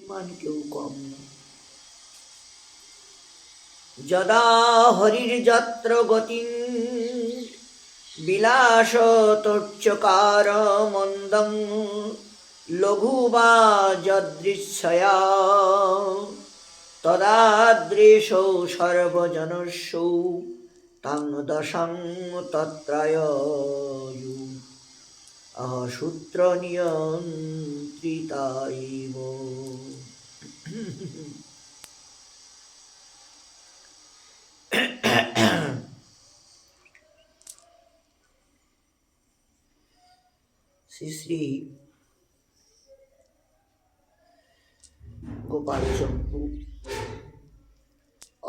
মান কেউ কম না। যদা হরির যত্র গতি বিলাস তোচ্চকার মন্দং লঘু বা যদৃশ্যয়া তদাদৃশৌ সর্বজনস্যৌ তাং দশং তত্রায়য়ু সূত্র নিয়ন্ত্রিতাইব। শ্রী শ্রী গোপাল চম্পু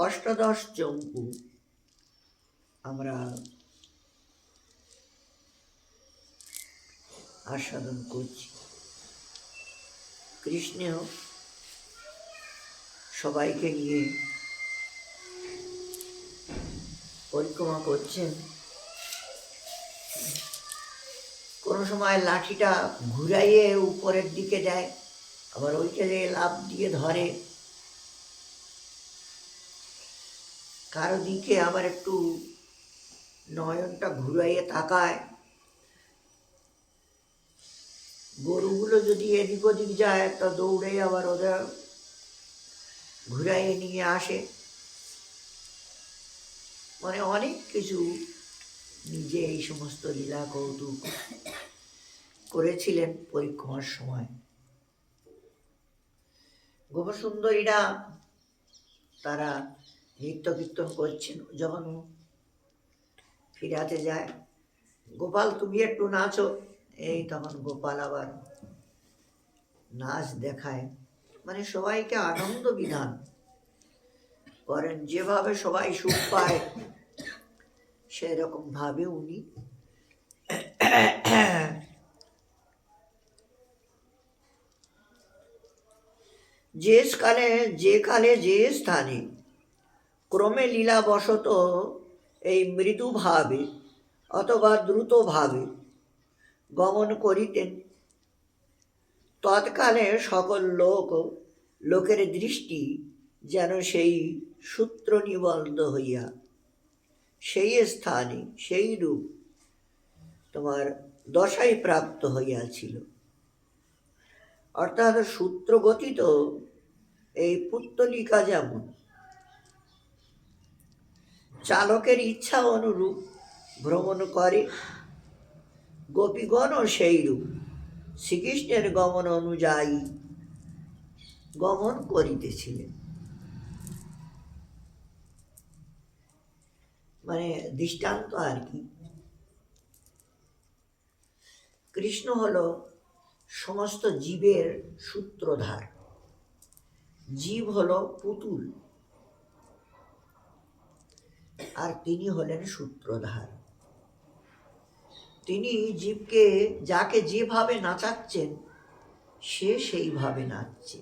অষ্টাদশ চম্পু আমরা আস্বাদন করছি। কৃষ্ণ সবাইকে নিয়ে পরিক্রমা করছেন। কোনো সময় লাঠিটা ঘুরাইয়ে উপরের দিকে দেয়, আবার ওইটা লাফ দিয়ে ধরে, কারো দিকে আবার একটু নয়নটা ঘুরাইয়ে তাকায়। গরুগুলো যদি এদিক ওদিক যায় তা দৌড়ে আবার ওরা ঘুরাইয়ে নিয়ে আসে। মানে অনেক কিছু নিজে এই সমস্ত লীলা কৌতুক করেছিলেন পরিক্রমার সময়। গোপসুন্দরীরা তারা নৃত্য কীর্তন করছেন। যখন ফিরাতে যায়, গোপাল তুমি একটু নাচো, এই তখন গোপাল আবার নাচ দেখায়। মানে সবাইকে আনন্দ বিধান করেন, যেভাবে সবাই সুখ পায় সেরকম ভাবে উনি যে কালে যে স্থানে ক্রমে লীলাবশত এই মৃদুভাবে অথবা দ্রুতভাবে গমন করিতেন, তৎকালে সকল লোকের দৃষ্টি যেন সেই সূত্র নিবদ্ধ হইয়া সেই স্থানে সেই রূপ তোমার দশায় প্রাপ্ত হইয়াছিল। অর্থাৎ সূত্র গঠিত এই পুত্তলিকা যেমন চালকের ইচ্ছা অনুরূপ ভ্রমণ করে, গোপীগণও সেই রূপ শ্রীকৃষ্ণের গমন অনুযায়ী গমন করিতেছিলেন। মানে দৃষ্টান্ত আর কি, কৃষ্ণ হলো সমস্ত জীবের সূত্রধার, জীব হলো পুতুল আর তিনি হলেন সূত্রধার। তিনি জীবকে যাকে যেভাবে নাচাচ্ছেন সে সেইভাবে নাচছে,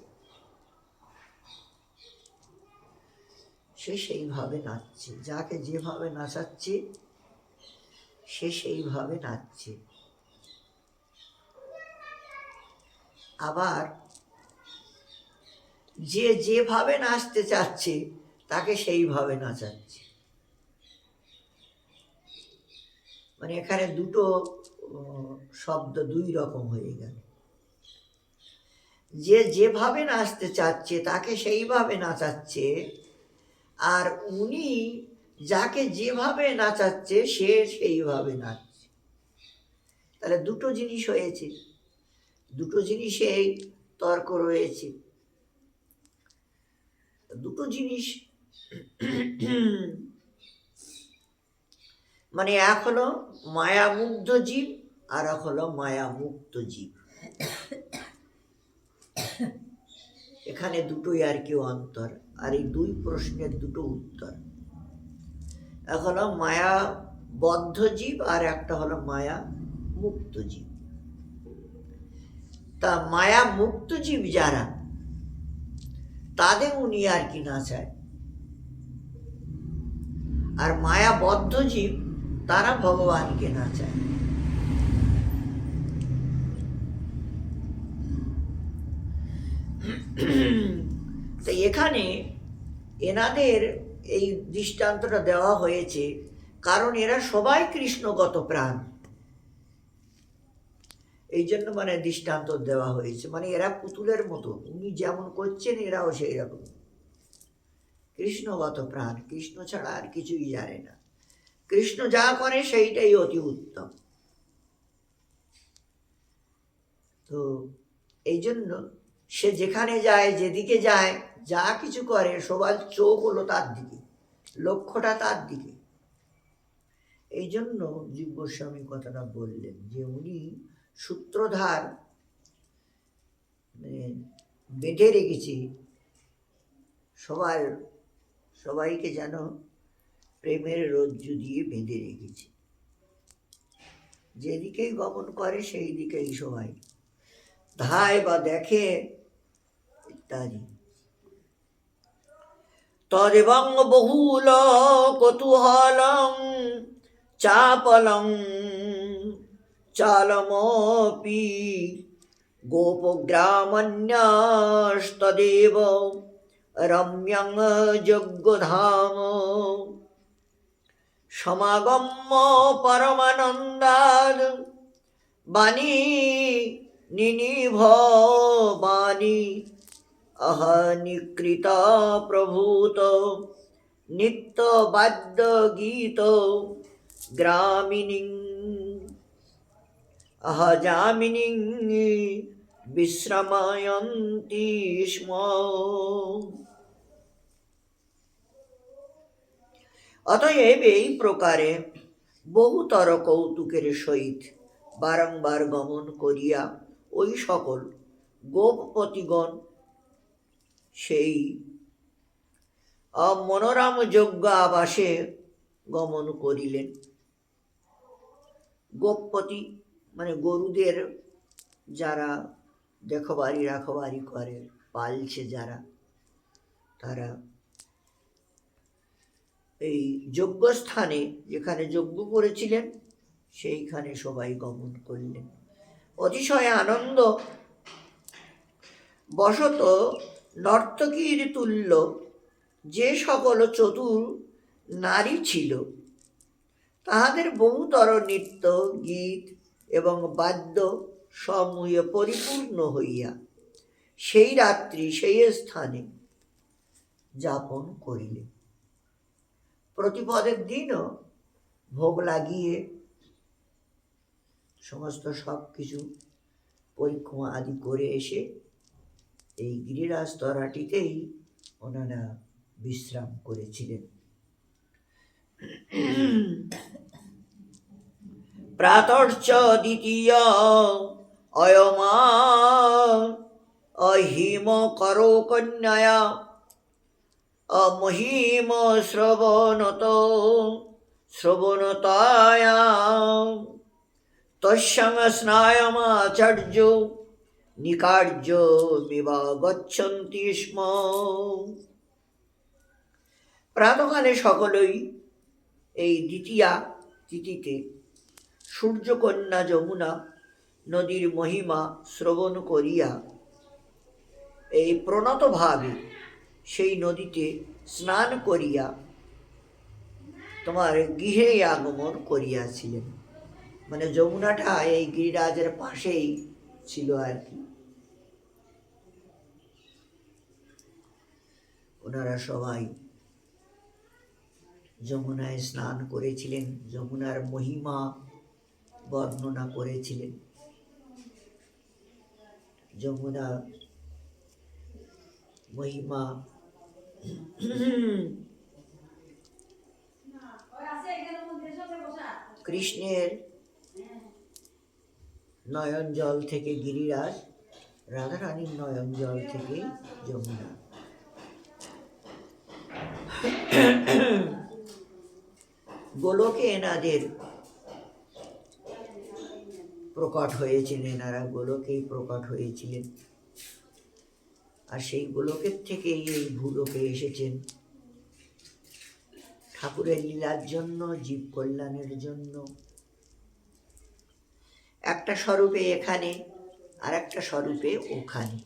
সে সেইভাবে নাচছে, যাকে যেভাবে নাচাচ্ছে সে সেইভাবে নাচছে। আবার যে যেভাবে নাচতে চাচ্ছে তাকে সেইভাবে নাচাচ্ছে। মানে এখানে দুটো শব্দ দুই রকম হয়ে গেল। যে যেভাবে নাচতে চাচ্ছে তাকে সেইভাবে নাচাচ্ছে, আর উনি যাকে যেভাবে নাচাচ্ছে সে সেইভাবে নাচছে। তাহলে দুটো জিনিস হয়েছে, দুটো জিনিসেই তর্ক রয়েছে। দুটো জিনিস মানে এক হলো মায়ামুগ্ধ জীব আর এক হলো মায়ামুক্ত জীব। এখানে দুটোই আর কি অন্তর, আর এই দুই প্রশ্নের দুটো উত্তর। এক হলো মায়াবদ্ধ জীব আর একটা হলো মায়া মুক্ত জীব। তা মায়া মুক্ত জীব যারা, তাদের উনি আর কি নাচায়, আর মায়াবদ্ধ জীব তারা ভগবানকে নাচায়। তো এখানে এনাদের এই দৃষ্টান্তটা দেওয়া হয়েছে কারণ এরা সবাই কৃষ্ণগত প্রাণ, এই জন্য মানে দৃষ্টান্ত দেওয়া হয়েছে। মানে এরা পুতুলের মতো, উনি যেমন করছেন এরাও সেই রকম কৃষ্ণগত প্রাণ, কৃষ্ণ ছাড়া আর কিছুই জানে না, কৃষ্ণ যা করে সেইটাই অতি উত্তম। তো এই জন্য সে যেখানে যায়, যেদিকে যায়, যা কিছু করে সবার চোখ হলো তার দিকে, লক্ষ্যটা তার দিকে। এই জন্য জীব গোস্বামী কথাটা বললেন যে উনি সূত্রধার বেঁধে রেখেছি সবাইকে যেন প্রেমের রজ্জু দিয়ে বেঁধে রেখেছি, যেদিকেই গমন করে সেই দিকেই সবাই ধায় বা দেখে ইত্যাদি। তদেবং বহুল কৌতূহলং চাপলং চালমপি গোপগ্রামন্যস্তদেব রম্যং যজ্ঞধাম সমাগম্য পরমানন্দাদ বাণী নিনিভ বাণী অহনিকৃত প্রভূত নিত্য বাদ্য গীত গ্রামিণী অহজামিনী বিশ্রাময়ন্তি স্ম। অতএব এই প্রকারে বহুতর কৌতুকের সহিত বারংবার গমন করিয়া ওই সকল গোপপতিগণ সেই মনোরম যজ্ঞ আবাসে গমন করিলেন। গোপপতি মানে গরুদের যারা দেখবারি রাখবারি করে, পালছে যারা, তারা এই যজ্ঞস্থানে যেখানে যজ্ঞ করেছিলেন সেইখানে সবাই গমন করলেন। অতিশয় আনন্দ বশত নর্তকীর তুল্য যে সকল চতুর নারী ছিল তাহাদের বহুতর নৃত্য গীত এবং বাদ্য সমূহে পরিপূর্ণ হইয়া সেই রাত্রি সেই স্থানে যাপন করিলে। প্রতিপদের দিনও ভোগ লাগিয়ে সমস্ত সব কিছু পরিক্রমা আদি করে এসে এই গিরিরাজ তরাটিতেই ওনারা বিশ্রাম করেছিলেন। প্রাতশ্চ দ্বিতীয় অয়মা অহিম করো কন্যায়া অমহিম শ্রবণতায়া তস্যাং স্নায়মাচার্য নিকার্য বিবা গচ্ছন্তি স্ম। প্রাতকালে সকলেই এই দ্বিতীয়া তিথিতে সূর্যকন্যা যমুনা নদীর মহিমা শ্রবণ করিয়া এই প্রণতভাবে সেই নদীতে স্নান করিয়া তোমার গৃহে আগমন করিয়াছিলেন। মানে যমুনাটা এই গিরিরাজের পাশেই ছিল আর কি। ওনারা সবাই যমুনায় স্নান করেছিলেন, যমুনার মহিমা বর্ণনা করেছিলেন। যমুনা মহিমা কৃষ্ণের নয়ন জল থেকে গিরিরাজ, রাধারানীর নয়ন জল থেকে যমুনা। গোলকে এনাদের প্রকট হয়েছেন, এনারা গোলকেই প্রকট হয়েছিলেন। আর সেই গোলকের থেকেই এই ভূলোকে এসেছেন ঠাকুরের লীলার জন্য, জীব কল্যাণের জন্য। একটা স্বরূপে এখানে আর একটা স্বরূপে ওখানে।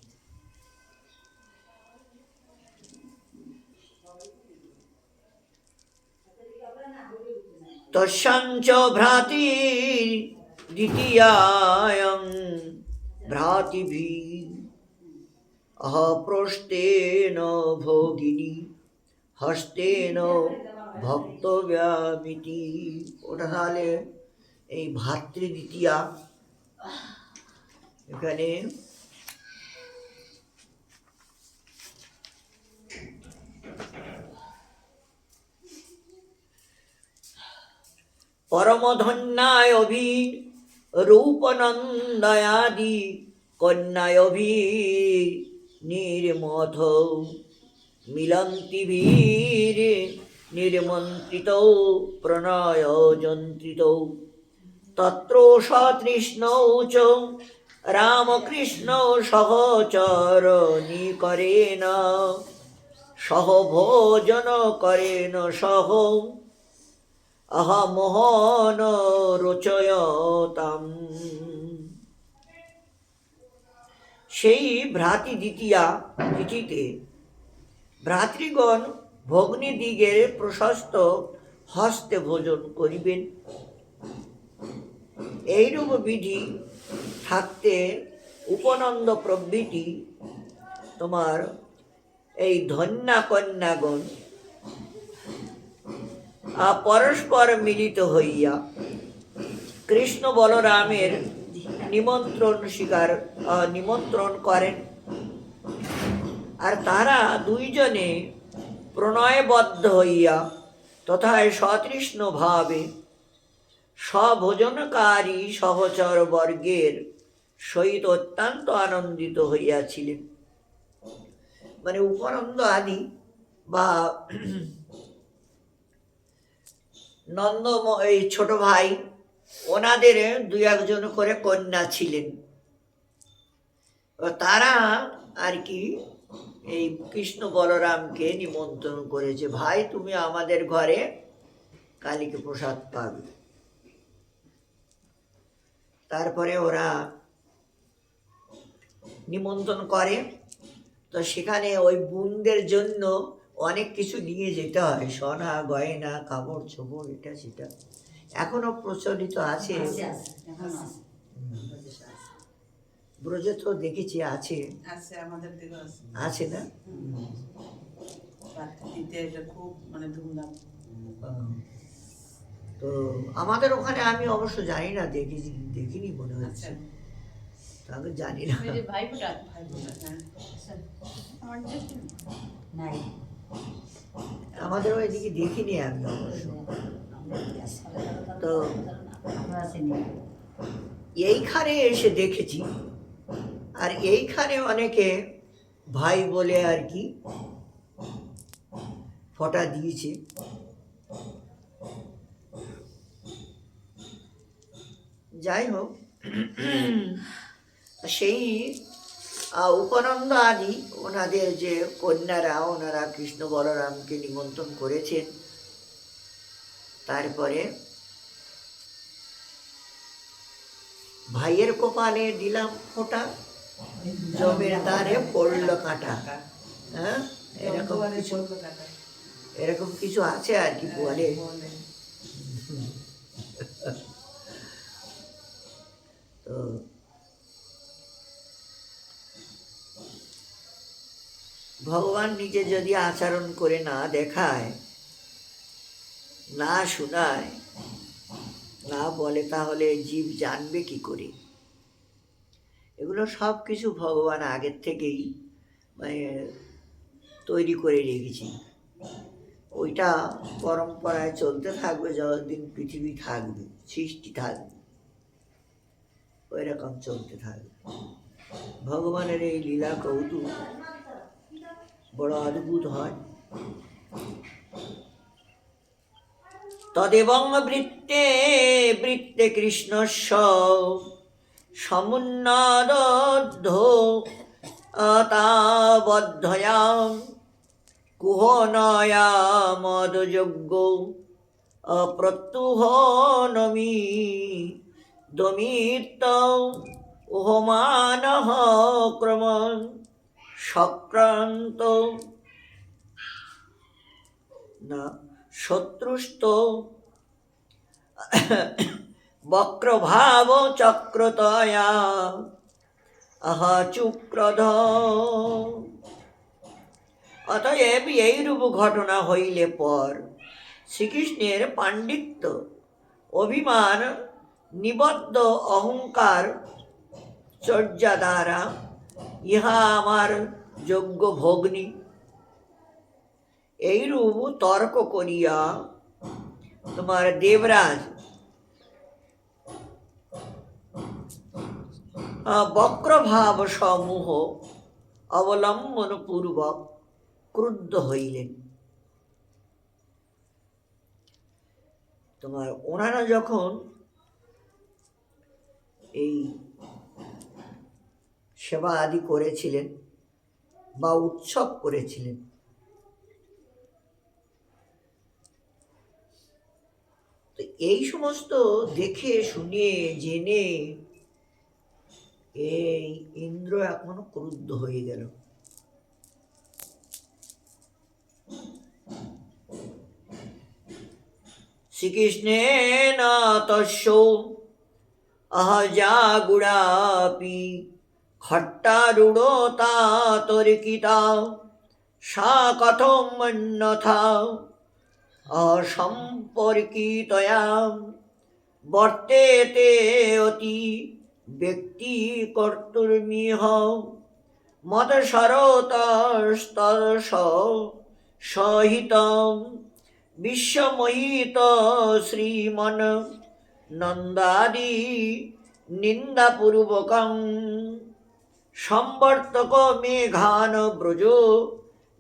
তস্যাঞ্চ ভ্রাতৃ দ্বিতীয়ায়ং ভ্রাতৃভিঃ অহপ্রস্থেন ভোগিনী হস্তেন ভক্তব্যামিতি। ওটা তাহলে এই ভাতৃ দ্বিতীয়া। এখানে পরমধন্যায়ভি রূপনন্দয়াদি কন্যায়ভি নির্মথ মিলন্তিভীর নির্মন্ত্রিত প্রণয়যন্ত্রিত তত্র সতৃষ্ণৌ চ রামকৃষ্ণৌ সহচরণিকরেণ সহভোজন করেণ সহ অহমোহন রোচয়তাম। সেই ভ্রাতৃ দ্বিতীয়া তিথিতে ভ্রাতৃগণ ভগ্নীদিগের প্রশস্ত হস্তে ভোজন করিবেন। এইরূপ বিধি থাকতে উপনন্দ প্রভৃতি তোমার এই ধন্যা কন্যাগণ পরস্পর মিলিত হইয়া কৃষ্ণ বলরামের নিমন্ত্রণ করেন। আর তারা দুইজনে প্রণয়বদ্ধ হইয়া তথায় সতৃষ্ণ ভাবে স্বভোজনকারী সহচর বর্গের সহিত অত্যন্ত আনন্দিত হইয়াছিলেন। মানে উপনন্দ আদি বা নন্দ এই ছোট ভাই, ওনাদের দুই একজন করে কন্যা ছিলেন। তারা আর কি এই কৃষ্ণ বলরামকে নিমন্ত্রণ করেছে, ভাই তুমি আমাদের ঘরে কালীকে প্রসাদ পাবে। তারপরে ওরা নিমন্ত্রণ করে। তো সেখানে ওই বোনদের জন্য অনেক কিছু নিয়ে যেতে হয়, সোনা গয়না কাপড় চোপড় এটা সেটা, এখনো প্রচলিত আছে। ব্রজে তো দেখেছি আছে, আছে না? তো আমাদের ওখানে আমি অবশ্য জানি না, দেখিনি মনে হচ্ছে, তাহলে জানি না। আমাদের ওইদিকে দেখিনি আমি অবশ্য। তো এইখানে এসে দেখেছি, আর এইখানে অনেকে ভাই বলে আর কি ফটা দিয়েছে। যাই হোক, সেই উপনন্দ আদি ওনাদের যে কন্যারা, ওনারা কৃষ্ণ বলরামকে নিমন্ত্রণ করেছেন। তারপরে ভাইয়ের কপালে দিলাম ফোঁটা, জমের দ্বারে পড়ল কাঁটা। হ্যাঁ, এরকম কিছু আছে আর কি বলে। তো ভগবান নিজে যদি আচরণ করে না দেখায়, না শোনায়, না বলে, তাহলে জীব জানবে কি করে? এগুলো সব কিছু ভগবান আগের থেকেই মানে তৈরি করে রেখেছি। ওইটা পরম্পরায় চলতে থাকবে যতদিন পৃথিবী থাকবে, সৃষ্টি থাকবে, ওই রকম চলতে থাকবে। ভগবানের এই লীলা কৌতুক বড় অদ্ভুত হয়। তদেবং বৃত্তে বৃত্তে কৃষ্ণস্য সমুন্নাদোদ্ধ তাবদ্ধয়াম কুহনয়া মদযোগ্য অপ্রত্যুহ নমি দমিত উহমানঃ ক্রমং সক্রান্ত না শত্রুস্ত বক্রভাব চক্রতয়া আহা চুক্রধ। অতএব এইরূপ ঘটনা হইলে পর শ্রীকৃষ্ণের পাণ্ডিত্য, অভিমান, নিবদ্ধ অহংকার চর্যা দ্বারা ইহা আমার যোগ্য ভগ্নী, এইরূপ তর্ক করিয়া তোমার দেবরাজ বক্রভাব সমূহ অবলম্বন পূর্বক ক্রুদ্ধ হইলেন। তোমার ওনারা যখন এই সেবা আদি করেছিলেন বা উৎসব করেছিলেন, তো এই সমস্ত দেখে শুনে জেনে এই ইন্দ্র এখন ক্রুদ্ধ হয়ে গেল। শ্রীকৃষ্ণেন তস্য অহজাগুড়াপি খট্টারূঢ়তা তর্কিতা সা কথম অন্যথা অসম্পর্কিতয়া বর্তেতে অতি ব্যক্তি কর্তুর্মিহ মৎসরতস্তরস সহিতম বিশ্বমোহিত শ্রীমন নন্দাদি নিন্দাপূর্বকং সম্বর্তক মেঘান ব্রজ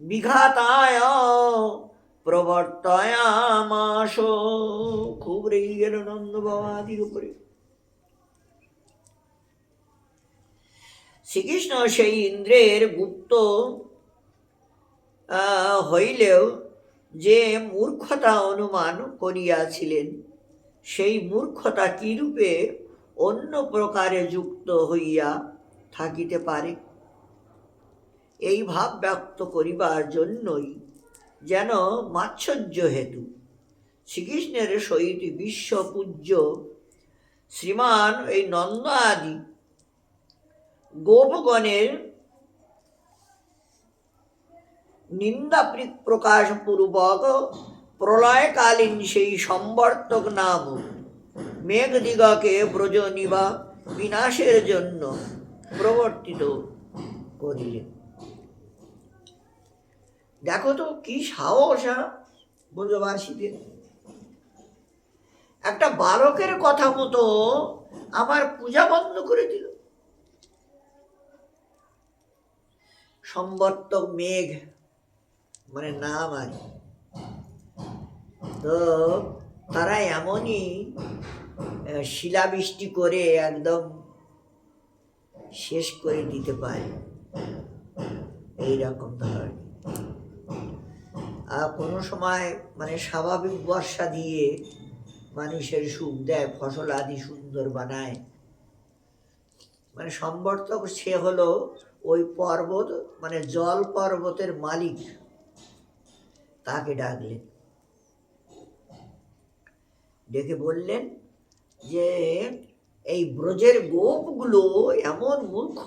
বিঘাতায় প্রবর্তয়ামাস। খুব রেগে গেল নন্দ বাবাদির উপরে। শ্রীকৃষ্ণ সেই ইন্দ্রের গুপ্ত হইলেও যে মূর্খতা অনুমান করিয়াছিলেন, সেই মূর্খতা কিরূপে অন্য প্রকারে যুক্ত হইয়া থাকিতে পারে, এই ভাব ব্যক্ত করিবার জন্যই যেন মাৎসর্য হেতু শ্রীকৃষ্ণের সহিত বিশ্বপূজ্য শ্রীমান এই নন্দ আদি গোপগণের নিন্দা প্রকাশ পূর্বক প্রলয়কালীন সেই সম্বর্তক নাম মেঘদিগকে ব্রজনিবা বিনাশের জন্য প্রবর্তিত করিলেন। দেখো তো কি সাহস ব্রজবাসীদের! একটা বালকের কথা মতো আমার পূজা বন্ধ করে দিল। সম্বর্তক মেঘ মানে নাম আর তো তারা এমনই শিলাবৃষ্টি করে একদম শেষ করে দিতে পারে, এইরকম ধরনের। আর কোনো সময় মানে স্বাভাবিক বর্ষা দিয়ে মানুষের সুখ দেয়, ফসল আদি সুন্দর বানায়। মানে সম্বর্তক সে হলো ওই পর্বত, মানে জল পর্বতের মালিক, তাকে ডাকলেন, ডেকে বললেন যে এই ব্রজের গোপগুলো এমন মূর্খ,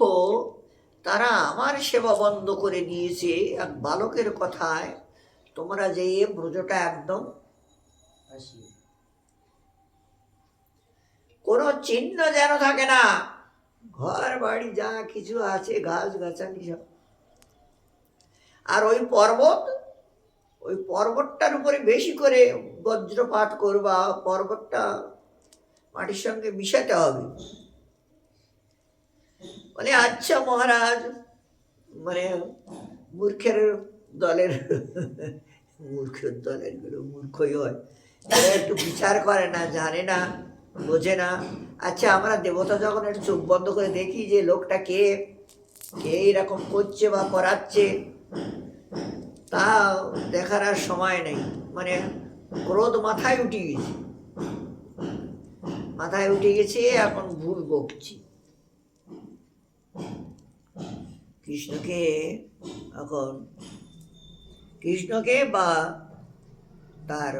তারা আমার সেবা বন্ধ করে দিয়েছে এক বালকের কথায়। তোমরা যে ব্রজটা একদম কোনো চিহ্ন যেন থাকে না, ঘর বাড়ি যা কিছু আছে গাছ গাছালি সব। আর ওই পর্বতটার উপরে বেশি করে বজ্রপাত করবা, পর্বতটা মাটির সঙ্গে মিশাতে হবে। মানে আচ্ছা মহারাজ, মানে মূর্খের দলের গুলো মূর্খই হয়, এরা একটু বিচার করে না, জানে না, বোঝে না। আচ্ছা আমরা দেবতা যখন একটু চোখ বন্ধ করে দেখি যে লোকটা কে এরকম করছে বা করাচ্ছে, তা দেখার আর সময় নেই। মানে ক্রোধ মাথায় উঠে গেছে, এখন ভুল বকছি। কৃষ্ণকে বা তার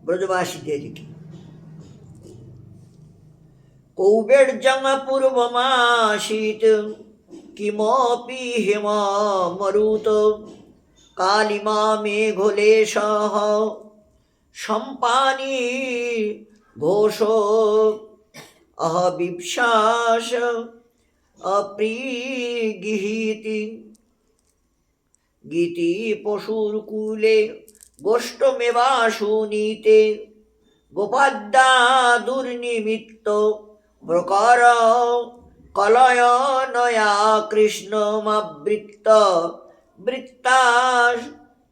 ব্রজবাসীদেরকে। কৌবের্যং পূর্বমাসীত কিমপি হেম মরুত কালিমা মেঘলেশঃ সম্পানি ঘোষ বিপ্সাস অপ্রিগৃহীতি গীতি পশুর কুলে গোষ্ঠমেবাশু নীতে গোপাদ্যা দুর্নিমিত্ত প্রকার কলয়নয়া কৃষ্ণমাবৃত্ত বৃত্তাস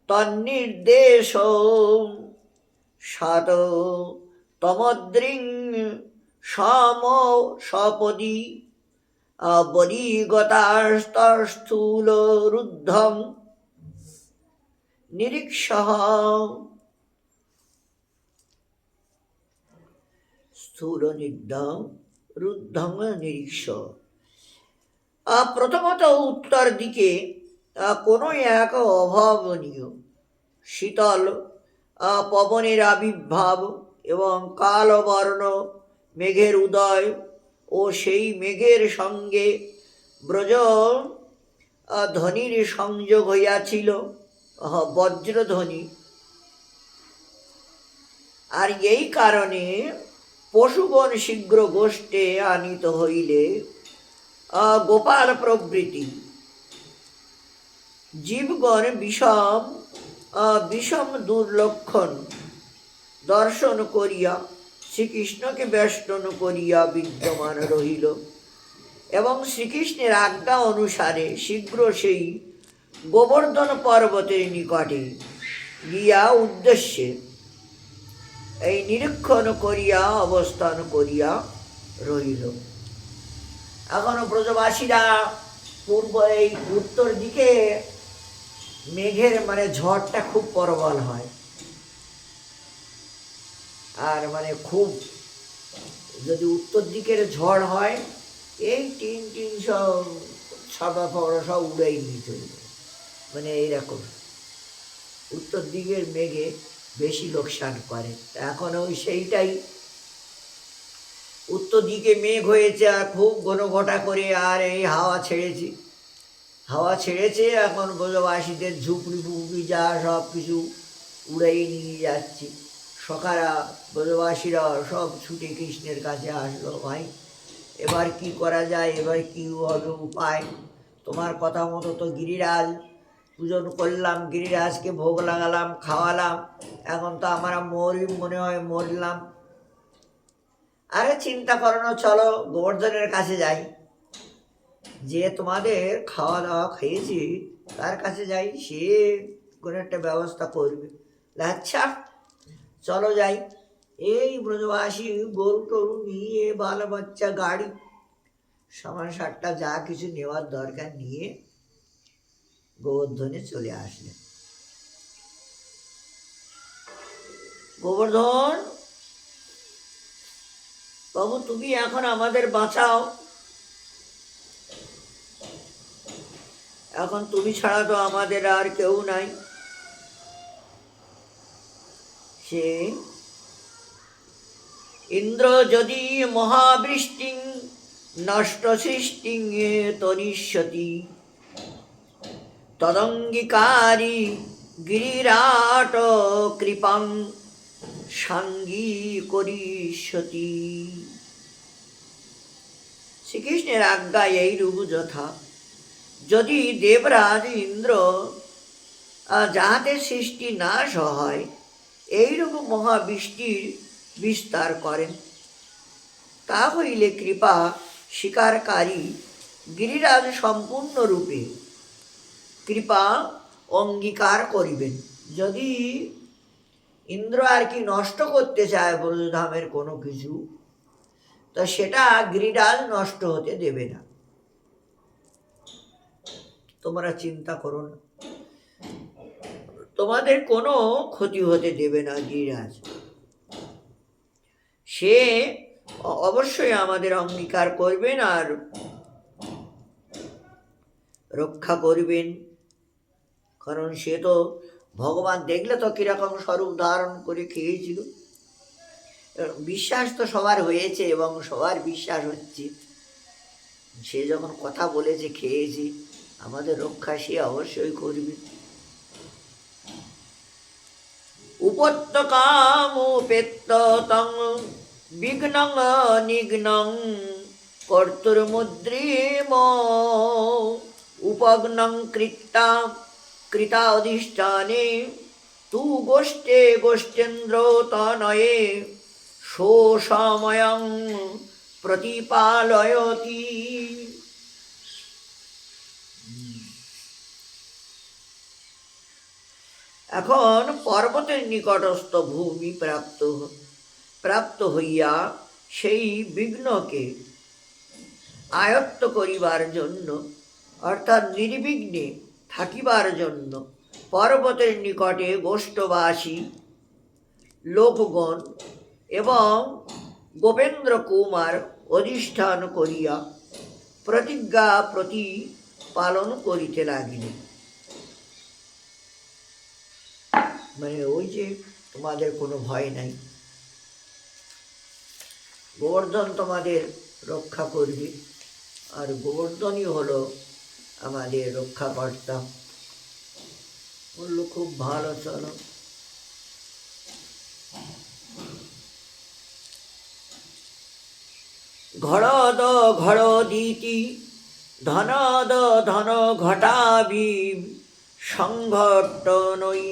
তন্নির্দেশ সাত তমদ্রিং সম সপদি বলিগতাস্তস্থূল রুদ্ধম নিরীক্ষঃ। স্থূল নির্ধম রুদ্ধম নিরীক্ষ। প্রথমত উত্তর দিকে কোনো এক অভাবনীয় শীতল পবনের আবির্ভাব এবং কালবর্ণ মেঘের উদয় ও সেই মেঘের সঙ্গে ব্রজ ধ্বনির সংযোগ হইয়াছিল, বজ্রধ্বনি। আর এই কারণে পশুগণ শীঘ্র গোষ্ঠে আনিত হইলে গোপাল প্রভৃতি জীবগণ বিষম দুর্লক্ষণ দর্শন করিয়া শ্রীকৃষ্ণকে বেষ্টন করিয়া বিদ্যমান রহিল এবং শ্রীকৃষ্ণের আজ্ঞা অনুসারে শীঘ্র সেই গোবর্ধন পর্বতের নিকটে গিয়া উদ্দেশ্যে এই নিরীক্ষণ করিয়া অবস্থান করিয়া রহিল। এখনো ব্রজবাসীরা এই উত্তর দিকে মেঘের ঝড়টা খুব প্রবল হয়, আর খুব যদি উত্তর দিকের ঝড় হয় এই টিন টিন সব ছাপা ফাওড়া সব উড়াই নিয়ে চলবে, এইরকম উত্তর দিকের মেঘে বেশি লোকসান করে। এখন ওই সেইটাই উত্তর দিকে মেঘ হয়েছে আর খুব ঘনঘটা করে, আর এই হাওয়া ছেড়েছে এখন ব্রজবাসীদের ঝুপড়ি ফুপড়ি যা সব কিছু উড়াই নিয়ে যাচ্ছে। সখারা ব্রজবাসীরা সব ছুটে কৃষ্ণের কাছে আসলো, ভাই এবার কি করা যায়, এবার কি হবে উপায়? তোমার কথা মতো তো গিরিরাজ পূজন করলাম, গিরিরাজকে ভোগ লাগালাম, খাওয়ালাম, এখন তো আমরা মনে হয় মরলাম। আরে চিন্তা করো না, চলো গোবর্ধনের কাছে যাই, যে তোমাদের খাওয়া দাওয়া খেয়েছি তার কাছে যাই, সে কোনো একটা ব্যবস্থা করবে। আচ্ছা চলো যাই। এই ব্রজবাসী গরু টরু নিয়ে বাল বাচ্চা গাড়ি সামান সাতটা যা কিছু নেওয়ার দরকার নিয়ে গোবর্ধনে চলে আসলেন। গোবর্ধন বাবু, তুমি এখন আমাদের বাঁচাও, এখন তুমি ছাড়া তো আমাদের আর কেউ নাই। সে ইন্দ্র যদি মহাবৃষ্টিং নষ্ট সৃষ্টিং তরিষ্যতি তদঙ্গীকারী গিরিরাট কৃপাং সাঙ্গী করিষ্যতি। শ্রীকৃষ্ণের আজ্ঞা এইরূপ যথা, যদি দেবরাজ ইন্দ্র যাহাতে সৃষ্টি নাশ হয় এইরূপ মহাবৃষ্টির বিস্তার করেন, তা হইলে কৃপা স্বীকারকারী গিরিরাজ সম্পূর্ণরূপে কৃপা অঙ্গীকার করিবেন। যদি ইন্দ্র আর কি নষ্ট করতে চায় ব্রজধামের কোনো কিছু, তো সেটা গিরিরাজ নষ্ট হতে দেবে না। তোমরা চিন্তা করো না, তোমাদের কোনো ক্ষতি হতে দেবে না গিরিরাজ। সে অবশ্যই আমাদের অঙ্গীকার করবেন আর রক্ষা করবেন, কারণ সে তো ভগবান দেখলে তো কিরকম স্বরূপ ধারণ করে খেয়েছিল। বিশ্বাস তো সবার হয়েছে এবং সবার বিশ্বাস হচ্ছে সে যখন কথা বলেছে খেয়েছি আমাদের রক্ষা সে অবশ্যই করবে। উপত্যকামুপেত্য তং বিঘ্নং নিঘ্নং কর্তুর্মুদ্রিম উপগ্নং কৃতা অধিষ্ঠানে তু গোষ্ঠে গোষ্ঠেন্দ্র তনয়ে শোষময়ং প্রতিপালয়তি। এখন পর্বতের নিকটস্থ ভূমি প্রাপ্ত হইয়া সেই বিঘ্নকে আয়ত্ত করিবার জন্য অর্থাৎ নির্বিঘ্নে থাকিবার জন্য পর্বতের নিকটে গোষ্ঠবাসী লোকগণ এবং গোপেন্দ্র কুমার অধিষ্ঠান করিয়া প্রতিজ্ঞা প্রতিপালন করিতে লাগিলেন। মানে ওই যে তোমাদের কোনো ভয় নাই, গোবর্ধন তোমাদের রক্ষা করবে, আর গোবর্ধনই হলো আমাদের রক্ষাকর্তা। বললো খুব ভালো, চলো। ঘড়দ ঘড়দিতি ধনদ ধন ঘটাবি সংঘটনই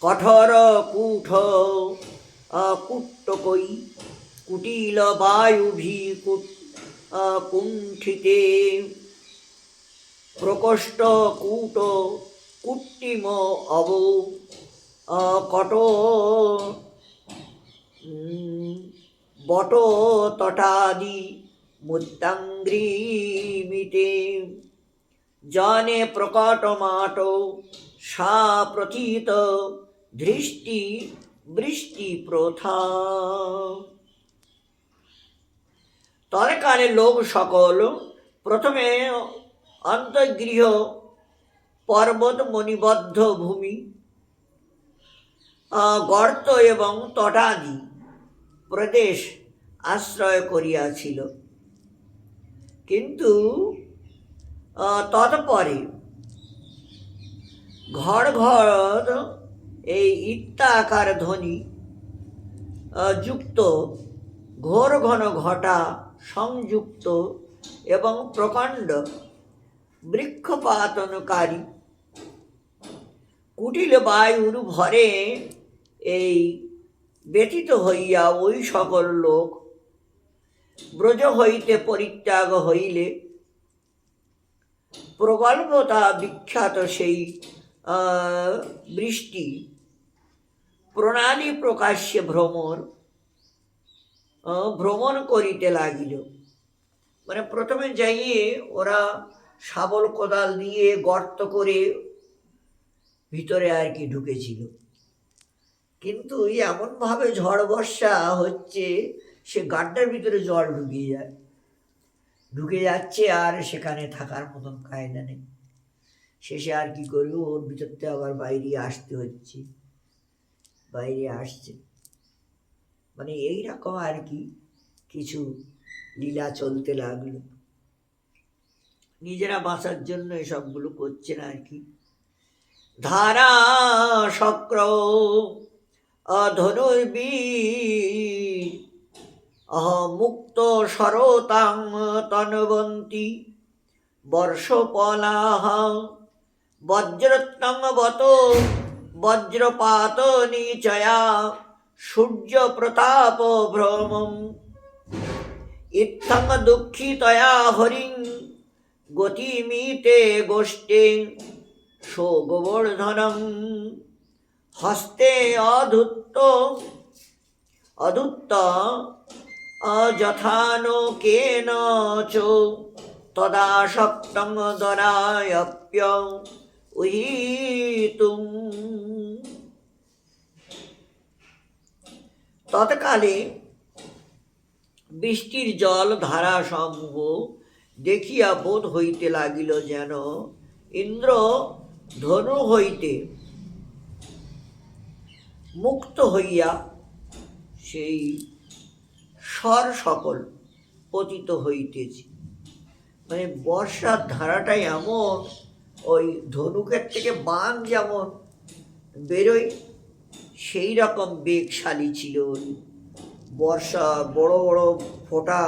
কঠোর কুট্টকই কুটিল বায়ুভি কুণ্ঠিতে প্রকোষ্ঠ কূট কুট্টিম অব কট বট তটাদি মুত্তাঙ্গ্রিমিতে জানে প্রকট মাট সা প্রথিত দৃষ্টি বৃষ্টি প্রথা। তৎকালে লোক সকল প্রথমে অন্তর্গৃহ পর্বত মণিবদ্ধ ভূমি গর্ত এবং তটাদি প্রদেশ আশ্রয় করিয়াছিল, কিন্তু তৎপরে ঘর ঘর এই ইত্যাকার ধ্বনি যুক্ত ঘোর ঘন ঘটা সংযুক্ত এবং প্রকাণ্ড বৃক্ষপাতনকারী কুটিল বায়ুর ভরে এই ব্যথিত হইয়া ওই সকল লোক ব্রজ হইতে পরিত্যাগ হইলে প্রগল্ভতা বিখ্যাত সেই বৃষ্টি প্রণালী প্রকাশ্যে ভ্রমণ করিতে লাগিল। মানে প্রথমে যাইয়ে ওরা শাবল কোদাল দিয়ে গর্ত করে ভিতরে আর কি ঢুকেছিল, কিন্তু এমনভাবে ঝড় বর্ষা হচ্ছে সে গাড্ডার ভিতরে জল ঢুকে যাচ্ছে আর সেখানে থাকার মতন কায়দা নেই। শেষে আর কি করবো, ওর ভিতরতে আবার বাইরে আসতে হচ্ছে, বাইরে আসছে। মানে এইরকম আর কি কিছু লীলা চলতে লাগলো। নিজেরা বাঁচার জন্য এসবগুলো করছে না আর কি। ধারা শক্র ধনুর্বীর মুক্ত সরতাং তনবন্তি বর্ষপলাহ বজ্রত্নং বত বজ্রপাত নিচয়া সূর্য প্রতাপ ভ্রমম ইত্থং দুঃখিতয়া হরিং গতিমিতে গোষ্ঠে সো গোবর্ধনং হস্তে অধুত্ত যথানোকেন চ তদাসক্তং দরায়প্য উহিতুম। তৎকালে বৃষ্টির জল ধারাসমূহ দেখিয়া বোধ হইতে লাগিল যেন ইন্দ্র ধনু হইতে মুক্ত হইয়া সেই স্বর সকল পতিত হইতেছে। মানে বর্ষার ধারাটাই এমন, ওই ধনুকের থেকে বাণ যেমন বেরোয় সেই রকম বেগশালী ছিল ওই বর্ষা, বড় বড় ফোঁটা।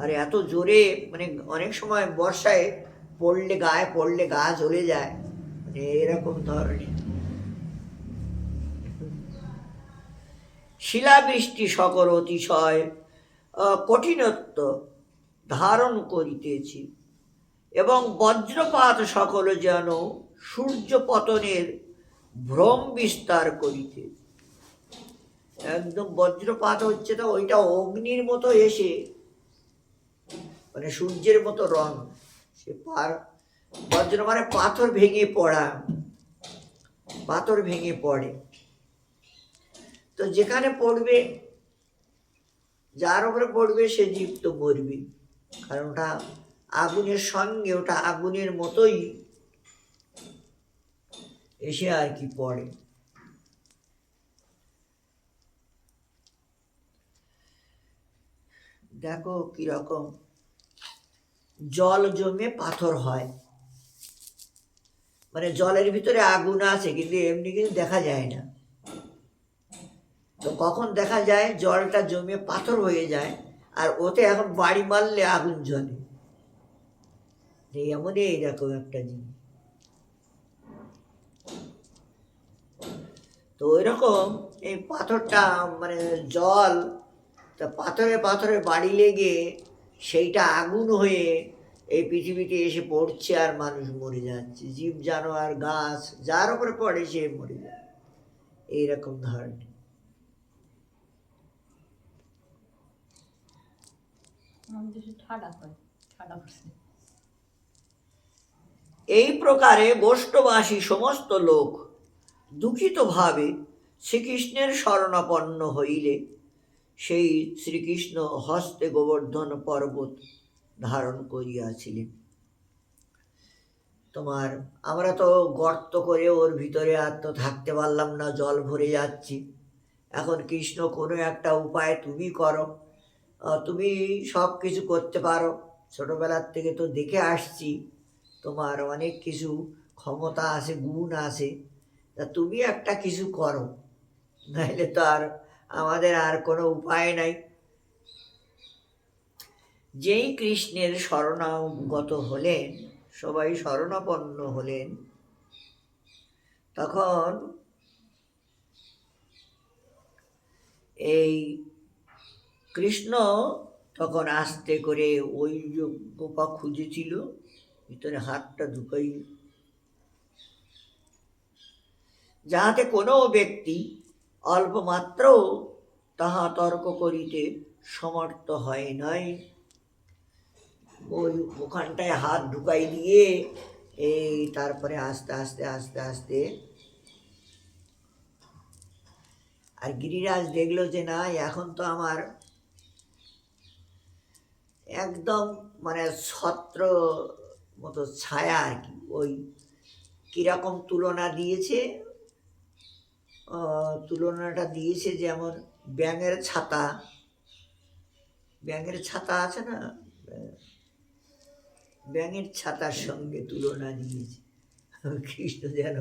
আর এত জোরে, মানে অনেক সময় বর্ষায় গায়ে পড়লে গা জ্বলে যায়, মানে এরকম ধরনের। শিলাবৃষ্টি সকল অতিশয় কঠিনত্ব ধারণ করিতেছি, এবং বজ্রপাত সকল যেন সূর্য পতনের ভ্রম বিস্তার করিতে। একদম বজ্রপাত হচ্ছে, তো ওইটা অগ্নির মতো এসে, মানে সূর্যের মতো রং। সে বজ্র মানে পাথর ভেঙে পড়া, পাথর ভেঙে পড়ে। তো যেখানে পড়বে, যার উপরে পড়বে সে জীব তো মরবে, কারণ ওটা আগুনের সঙ্গে, ওটা আগুনের মতোই এসে আর কি পড়ে। দেখো কিরকম জল জমে পাথর হয়, মানে জলের ভিতরে আগুন আছে কিন্তু এমনি কিন্তু দেখা যায় না। তো কখন দেখা যায়, জলটা জমে পাথর হয়ে যায়, আর ওতে এখন বাড়ি মারলে আগুন জ্বলে। এমনই এইরকম একটা জিনিস। তো ওই রকম এই পাথরটা, মানে জল, তা পাথরে পাথরে বাড়ি লেগে সেইটা আগুন হয়ে এই পৃথিবীতে এসে পড়ছে, আর মানুষ মরে যাচ্ছে, জীব জানোয়ার গাছ যার উপরে পড়ে সে মরে যায়, এইরকম ধরনের। এই প্রকারে গোষ্ঠবাসী সমস্ত লোক দুঃখিত ভাবে শ্রীকৃষ্ণের শরণাপন্ন হইলে সেই শ্রীকৃষ্ণ হস্তে গোবর্ধন পর্বত ধারণ করিয়াছিলেন। আমরা তো গর্ত করে ওর ভিতরে আর তো থাকতে পারলাম না, জল ভরে যাচ্ছি। এখন কৃষ্ণ কোনো একটা উপায় তুমি করো, তুমি সব কিছু করতে পারো, ছোটবেলার থেকে তো দেখে আসছি তোমার অনেক কিছু ক্ষমতা আছে, গুণ আছে, তা তুমি একটা কিছু করো, নাইলে তো আর আমাদের আর কোনো উপায় নাই। যেই কৃষ্ণের শরণাগত হলেন, সবাই শরণাপন্ন হলেন, তখন এই কৃষ্ণ তখন আস্তে করে ওই যে গোপা খুঁজেছিল, ভিতরে হাতটা ঢুকাই, যাহাতে কোনো ব্যক্তি অল্পমাত্র তাহা তর্ক করিতে সমর্থ হয় নাই। ওই ওখানটায় হাত ঢুকাই দিয়ে এই তারপরে আস্তে আস্তে আস্তে আস্তে, আর গিরিরাজ দেখলো যে না, এখন তো আমার একদম মানে ছত্র মতো ছায়া আর কি। ওই কিরকম তুলনাটা দিয়েছে যেমন ব্যাঙের ছাতা আছে না, ব্যাঙের ছাতার সঙ্গে তুলনা দিয়েছে কৃষ্ণ। যেন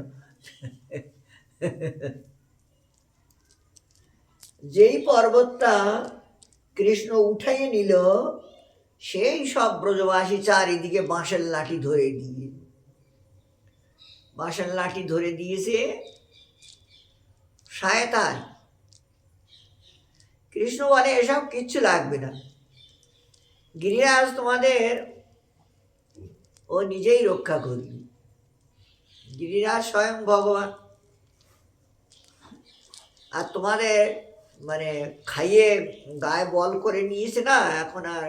যেই পর্বতটা কৃষ্ণ উঠাইয়ে নিল, সেই সব ব্রজবাসী চারিদিকে বাঁশের লাঠি ধরে দিয়েছে সায়তায়। কৃষ্ণ বলে এসব কিচ্ছু লাগবে না, গিরিরাজ তোমাদের ও নিজেই রক্ষা করবে। গিরিরাজ স্বয়ং ভগবান, আর তোমাদের মানে খাইয়ে গায়ে বল করে নিয়েছে না, এখন আর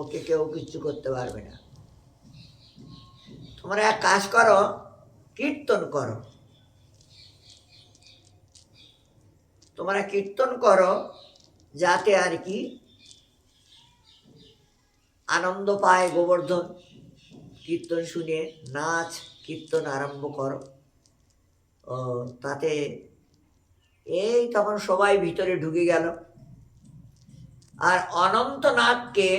ওকে কেউ কিচ্ছু করতে পারবে না। তোমরা এক কাজ করো, কীর্তন করো, যাতে আর কি আনন্দ পায় গোবর্ধন। কীর্তন শুনে নাচ কীর্তন আরম্ভ করো, তাতে এই তখন সবাই ভিতরে ঢুকে গেল, আর অনন্তনাগকে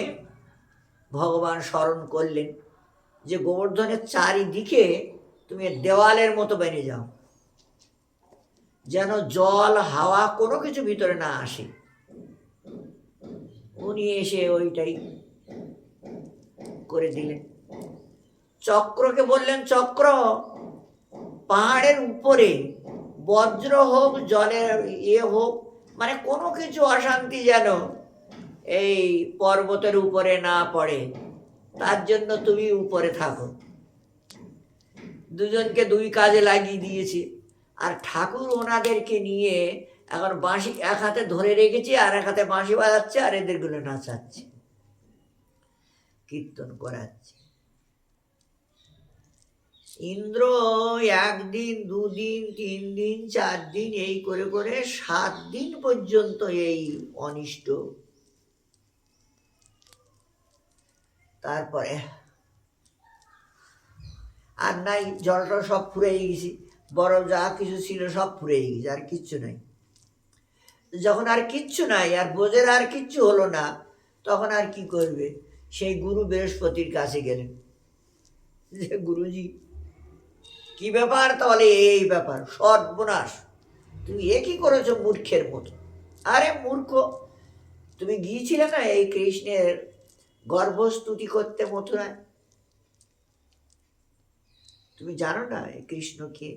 ভগবান স্মরণ করলেন যে গোবর্ধনের চারিদিকে তুমি দেওয়ালের মতো বেনে যাও, যেন জল হাওয়া কোনো কিছু ভিতরে না আসে। উনি এসে ওইটাই করে দিলেন। চক্রকে বললেন, চক্র, পাহাড়ের উপরে বজ্র হোক, জলের হোক, মানে কোনো কিছু অশান্তি যেন এই পর্বতের উপরে না পড়ে, তার জন্য তুমি উপরে থাকো। দুজনকে দুই কাজে লাগিয়ে দিয়েছে। আর ঠাকুর ওনাদেরকে নিয়ে এখন বাঁশি এক হাতে ধরে রেখেছে, আর এক হাতে বাঁশি বাজাচ্ছে, আর এদেরগুলো নাচাচ্ছে, কীর্তন করাচ্ছে। ইন্দ্র একদিন, দুদিন, 3 দিন, 4 দিন এই করে করে 7 দিন পর্যন্ত এই অনিষ্ট। তারপরে আর নাই, জলটা সব ফুরিয়ে গেছে, বরফ যা কিছু ছিল সব ফুরিয়ে গেছে, আর কিচ্ছু নাই। যখন আর কিচ্ছু নাই, আর বোঝের আর কিচ্ছু হলো না, তখন আর কি করবে? সেই গুরু বৃহস্পতির কাছে গেলেন, যে গুরুজি কি ব্যাপার? তাহলে এই ব্যাপার, সর্বনাশ, তুমি এ কি করেছো মূর্খের মতো? আরে মূর্খ, তুমি গিয়েছিলে না এই কৃষ্ণের গর্ভস্তুতি করতে মথুরায়? তুমি জানো না এই কৃষ্ণকে?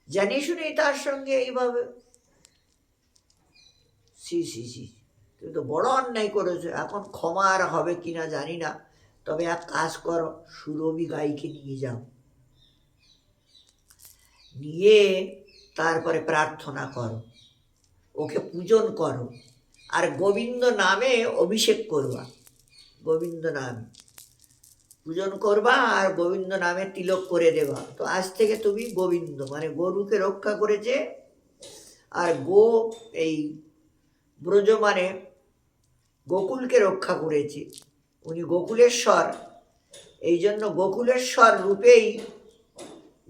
জানি শুনে তার সঙ্গে এইভাবে, সি সি সি, তুমি তো বড় অন্যায় করেছো। এখন ক্ষমা আর হবে কিনা জানি না, তবে এক কাজ করো, সুরভি গাইকে নিয়ে যাও, নিয়ে তারপরে প্রার্থনা করো, ওকে পূজন করো, আর গোবিন্দ নামে অভিষেক করবা, গোবিন্দ নামে পূজন করবা, আর গোবিন্দ নামে তিলক করে দেবা। তো আজ থেকে তুমি গোবিন্দ, মানে গরুকে রক্ষা করেছে, আর গো এই ব্রজ মানে গোকুলকে রক্ষা করেছে, উনি গোকুলেশ্বর, এই জন্য গোকুলেশ্বর রূপেই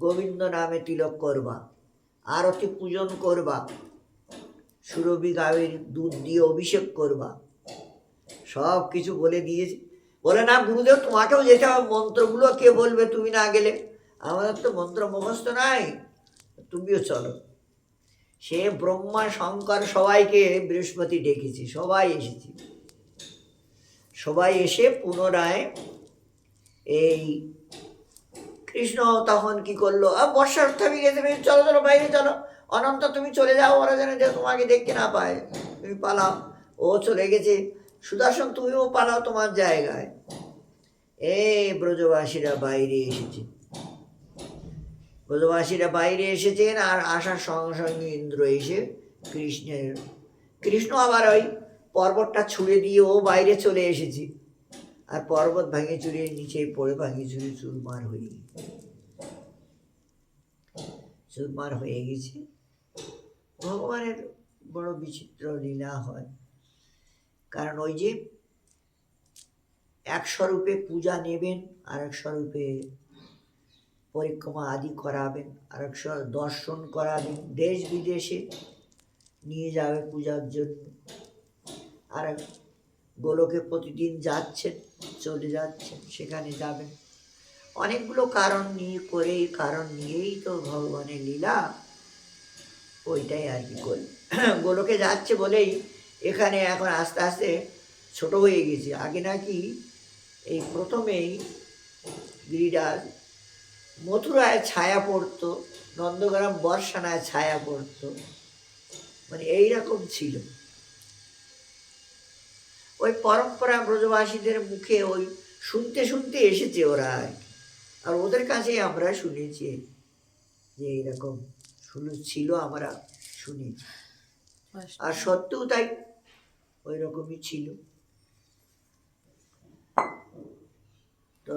গোবিন্দ নামে তিলক করবা, আরতি পূজন করবা, সুরভি গাভীর দুধ দিয়ে অভিষেক করবা, সব কিছু বলে দিয়েছে। বলে না গুরুদেব, তোমাকেও যেতে হবে, মন্ত্রগুলো কে বলবে তুমি না গেলে? আমাদের তো মন্ত্র মুখস্থ নাই, তুমিও চলো। সে ব্রহ্মা শঙ্কর সবাইকে বৃহস্পতি ডেকেছি, সবাই এসেছি, সবাই এসে পুনরায় এই কৃষ্ণ তখন কি করলো, বর্ষার থামি গেছে, চলো চলো বাইরে চলো, অনন্ত তুমি চলে যাও, ওরা যেন তোমাকে দেখতে না পায়, তুমি পালাও। ও চলে গেছে। সুদর্শন, তুমিও পালাও তোমার জায়গায়। এই ব্রজবাসীরা বাইরে এসেছে, ব্রজবাসীরা বাইরে এসেছেন, আর আসার সঙ্গে সঙ্গে ইন্দ্র এসে কৃষ্ণ আবার ওই পর্বতটা ছুঁড়ে দিয়ে ও বাইরে চলে এসেছে, আর পর্বত ভাঙে চুরিয়ে নিচে পড়ে ভাঙে চুরি চুরমার হয়ে গেছে, চুরমার হয়ে গেছে। ভগবানের বড় বিচিত্র লীলা হয়, কারণ ওই যে এক স্বরূপে পূজা নেবেন, আর এক স্বরূপে পরিক্রমা আদি করাবেন, আর এক দর্শন করাবেন, দেশ বিদেশে নিয়ে যাবে পূজার জন্য, আর গোলকে প্রতিদিন যাচ্ছেন, চলে যাচ্ছেন, সেখানে যাবেন, অনেকগুলো কারণ নিয়ে করে, কারণ নিয়েই তো ভগবানের লীলা, ওইটাই আর কি করি। গোলকে যাচ্ছে বলেই এখানে এখন আস্তে আস্তে ছোট হয়ে গেছে। আগে নাকি এই প্রথমেই গিরিরাজ মথুরায় ছায়া পড়তো, নন্দগ্রাম বর্ষানায় ছায়া পড়তো, মানে এইরকম ছিল। ওই পরম্পরা ব্রজবাসীদের মুখে ওই শুনতে শুনতে এসেছে ওরা, আর ওদের কাছেই আমরা শুনেছি যে এইরকম ছিল, আমরা শুনেছি, আর সত্যিও তাই, ওই রকমই ছিল। তো